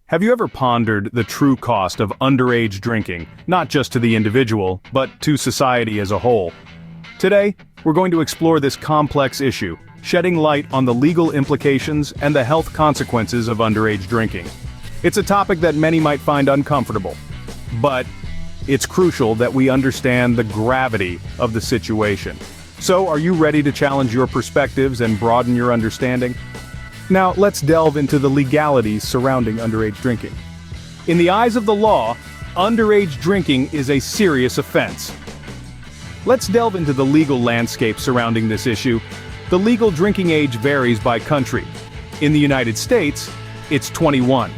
Have you ever pondered the true cost of underage drinking, not just to the individual, but to society as a whole? Today, we're going to explore this complex issue, shedding light on the legal implications and the health consequences of underage drinking. It's a topic that many might find uncomfortable, but it's crucial that we understand the gravity of the situation. So, are you ready to challenge your perspectives and broaden your understanding? Now, let's delve into the legalities surrounding underage drinking. In the eyes of the law, underage drinking is a serious offense. Let's delve into the legal landscape surrounding this issue. The legal drinking age varies by country. In the United States, it's 21.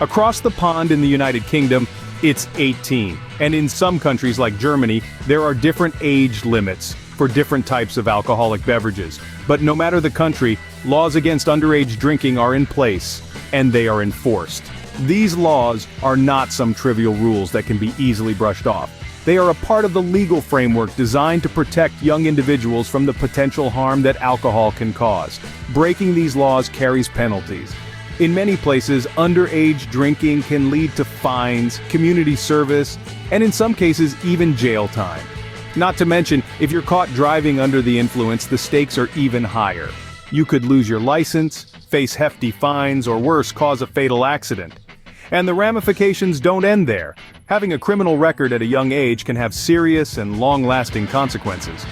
Across the pond in the United Kingdom, it's 18. And in some countries like Germany, there are different age limits for different types of alcoholic beverages. But no matter the country, laws against underage drinking are in place, and they are enforced. These laws are not some trivial rules that can be easily brushed off. They are a part of the legal framework designed to protect young individuals from the potential harm that alcohol can cause. Breaking these laws carries penalties. In many places, underage drinking can lead to fines, community service, and in some cases, even jail time. Not to mention, if you're caught driving under the influence, the stakes are even higher. You could lose your license, face hefty fines, or worse, cause a fatal accident. And the ramifications don't end there. Having a criminal record at a young age can have serious and long-lasting consequences.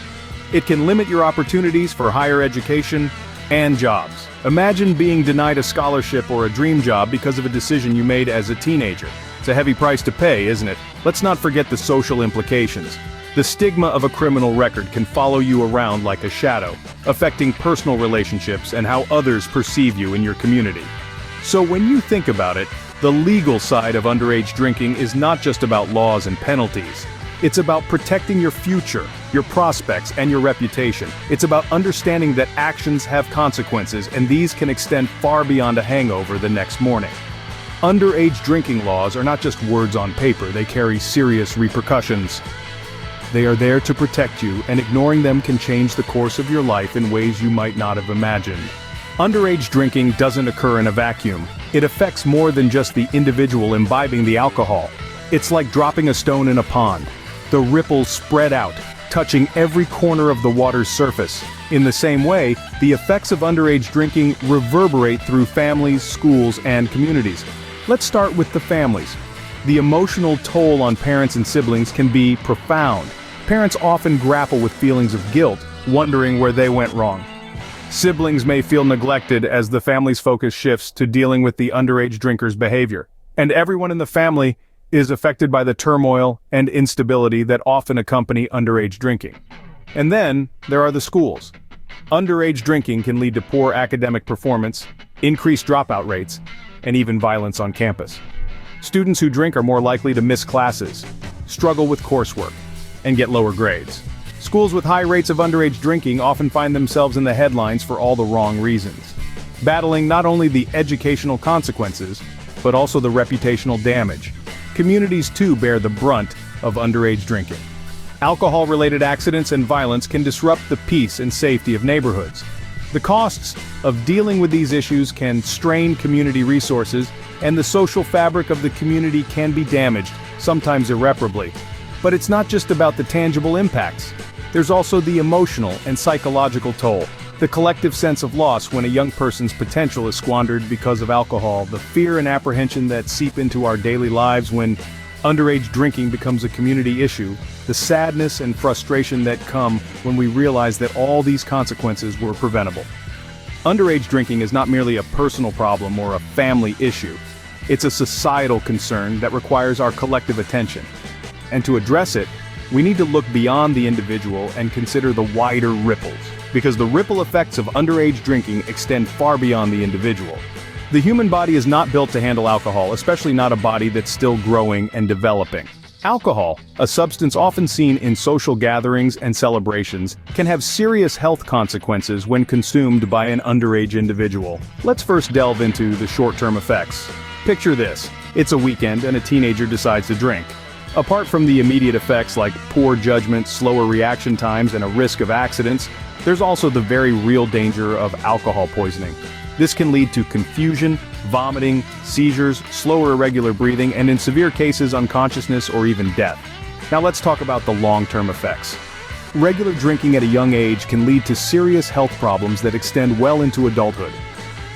It can limit your opportunities for higher education and jobs. Imagine being denied a scholarship or a dream job because of a decision you made as a teenager. It's a heavy price to pay, isn't it? Let's not forget the social implications. The stigma of a criminal record can follow you around like a shadow, affecting personal relationships and how others perceive you in your community. So when you think about it, the legal side of underage drinking is not just about laws and penalties. It's about protecting your future, your prospects, and your reputation. It's about understanding that actions have consequences, and these can extend far beyond a hangover the next morning. Underage drinking laws are not just words on paper, they carry serious repercussions. They are there to protect you, and ignoring them can change the course of your life in ways you might not have imagined. Underage drinking doesn't occur in a vacuum. It affects more than just the individual imbibing the alcohol. It's like dropping a stone in a pond. The ripples spread out, touching every corner of the water's surface. In the same way, the effects of underage drinking reverberate through families, schools, and communities. Let's start with the families. The emotional toll on parents and siblings can be profound. Parents often grapple with feelings of guilt, wondering where they went wrong. Siblings may feel neglected as the family's focus shifts to dealing with the underage drinker's behavior. And everyone in the family is affected by the turmoil and instability that often accompany underage drinking. And then, there are the schools. Underage drinking can lead to poor academic performance, increased dropout rates, and even violence on campus. Students who drink are more likely to miss classes, struggle with coursework, and get lower grades. Schools with high rates of underage drinking often find themselves in the headlines for all the wrong reasons, battling not only the educational consequences, but also the reputational damage. Communities too bear the brunt of underage drinking. Alcohol-related accidents and violence can disrupt the peace and safety of neighborhoods. The costs of dealing with these issues can strain community resources, and the social fabric of the community can be damaged, sometimes irreparably. But it's not just about the tangible impacts. There's also the emotional and psychological toll. The collective sense of loss when a young person's potential is squandered because of alcohol, the fear and apprehension that seep into our daily lives when underage drinking becomes a community issue, the sadness and frustration that come when we realize that all these consequences were preventable. Underage drinking is not merely a personal problem or a family issue. It's a societal concern that requires our collective attention. And to address it, we need to look beyond the individual and consider the wider ripples, because the ripple effects of underage drinking extend far beyond the individual. The human body is not built to handle alcohol, especially not a body that's still growing and developing. Alcohol, a substance often seen in social gatherings and celebrations, can have serious health consequences when consumed by an underage individual. Let's first delve into the short-term effects. Picture this. It's a weekend and a teenager decides to drink. Apart from the immediate effects like poor judgment, slower reaction times, and a risk of accidents, there's also the very real danger of alcohol poisoning. This can lead to confusion, vomiting, seizures, slower irregular breathing, and in severe cases unconsciousness or even death. Now let's talk about the long-term effects. Regular drinking at a young age can lead to serious health problems that extend well into adulthood.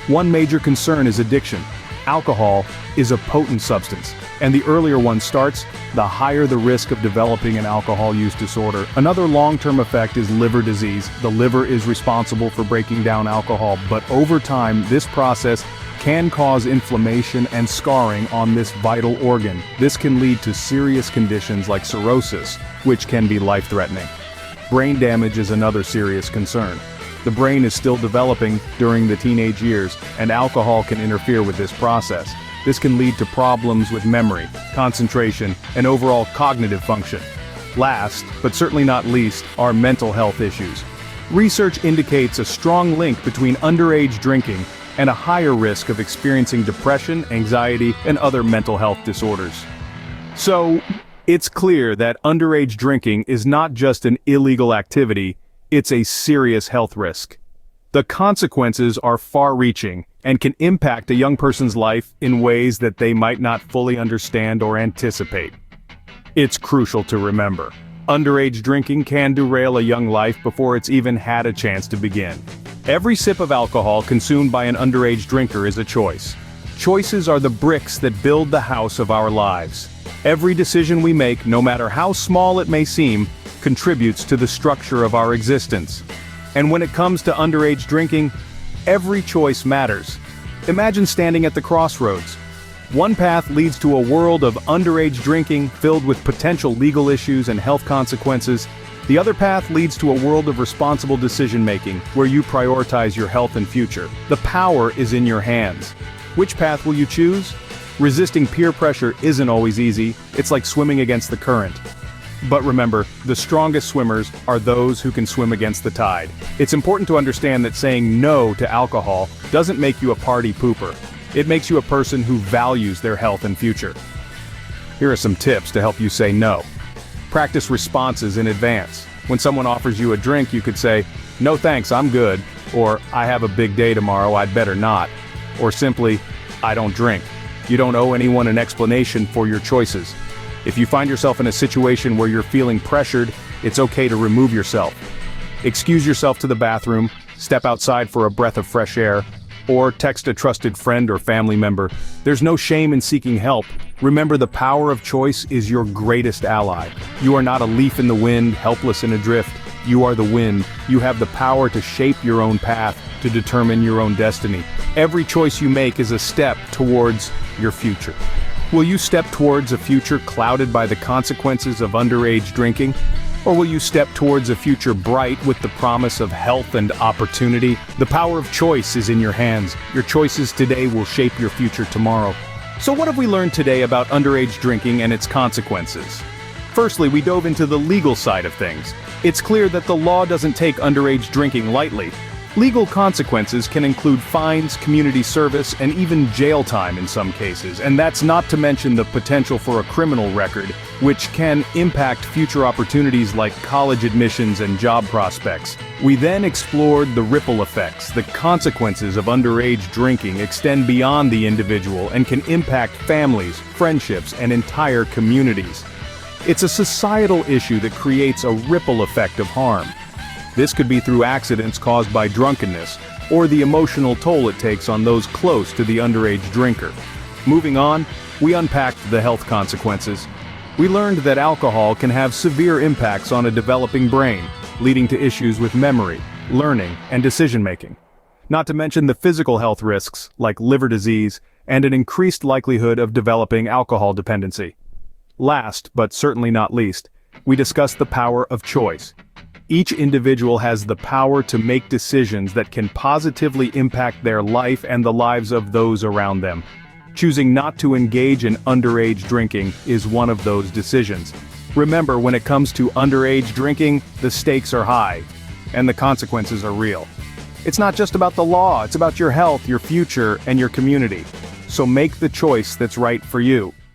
One major concern is addiction. Alcohol is a potent substance, and the earlier one starts, the higher the risk of developing an alcohol use disorder. Another long-term effect is liver disease. The liver is responsible for breaking down alcohol, but over time, this process can cause inflammation and scarring on this vital organ. This can lead to serious conditions like cirrhosis, which can be life-threatening. Brain damage is another serious concern. The brain is still developing during the teenage years, and alcohol can interfere with this process. This can lead to problems with memory, concentration, and overall cognitive function. Last, but certainly not least, are mental health issues. Research indicates a strong link between underage drinking and a higher risk of experiencing depression, anxiety, and other mental health disorders. So, it's clear that underage drinking is not just an illegal activity, it's a serious health risk. The consequences are far-reaching and can impact a young person's life in ways that they might not fully understand or anticipate. It's crucial to remember. Underage drinking can derail a young life before it's even had a chance to begin. Every sip of alcohol consumed by an underage drinker is a choice. Choices are the bricks that build the house of our lives. Every decision we make, no matter how small it may seem, contributes to the structure of our existence. And when it comes to underage drinking, every choice matters. Imagine standing at the crossroads. One path leads to a world of underage drinking filled with potential legal issues and health consequences. The other path leads to a world of responsible decision-making, where you prioritize your health and future. The power is in your hands. Which path will you choose? Resisting peer pressure isn't always easy. It's like swimming against the current. But remember, the strongest swimmers are those who can swim against the tide. It's important to understand that saying no to alcohol doesn't make you a party pooper. It makes you a person who values their health and future. Here are some tips to help you say no. Practice responses in advance. When someone offers you a drink, you could say, "No thanks, I'm good," or "I have a big day tomorrow, I'd better not," or simply, "I don't drink." You don't owe anyone an explanation for your choices. If you find yourself in a situation where you're feeling pressured, it's okay to remove yourself. Excuse yourself to the bathroom, step outside for a breath of fresh air, or text a trusted friend or family member. There's no shame in seeking help. Remember, the power of choice is your greatest ally. You are not a leaf in the wind, helpless and adrift. You are the wind. You have the power to shape your own path, to determine your own destiny. Every choice you make is a step towards your future. Will you step towards a future clouded by the consequences of underage drinking? Or will you step towards a future bright with the promise of health and opportunity? The power of choice is in your hands. Your choices today will shape your future tomorrow. So what have we learned today about underage drinking and its consequences? Firstly, we dove into the legal side of things. It's clear that the law doesn't take underage drinking lightly. Legal consequences can include fines, community service, and even jail time in some cases, and that's not to mention the potential for a criminal record, which can impact future opportunities like college admissions and job prospects. We then explored the ripple effects. The consequences of underage drinking extend beyond the individual and can impact families, friendships, and entire communities. It's a societal issue that creates a ripple effect of harm. This could be through accidents caused by drunkenness, or the emotional toll it takes on those close to the underage drinker. Moving on, we unpacked the health consequences. We learned that alcohol can have severe impacts on a developing brain, leading to issues with memory, learning, and decision-making. Not to mention the physical health risks, like liver disease, and an increased likelihood of developing alcohol dependency. Last, but certainly not least, we discussed the power of choice. Each individual has the power to make decisions that can positively impact their life and the lives of those around them. Choosing not to engage in underage drinking is one of those decisions. Remember, when it comes to underage drinking, the stakes are high, and the consequences are real. It's not just about the law, it's about your health, your future, and your community. So make the choice that's right for you.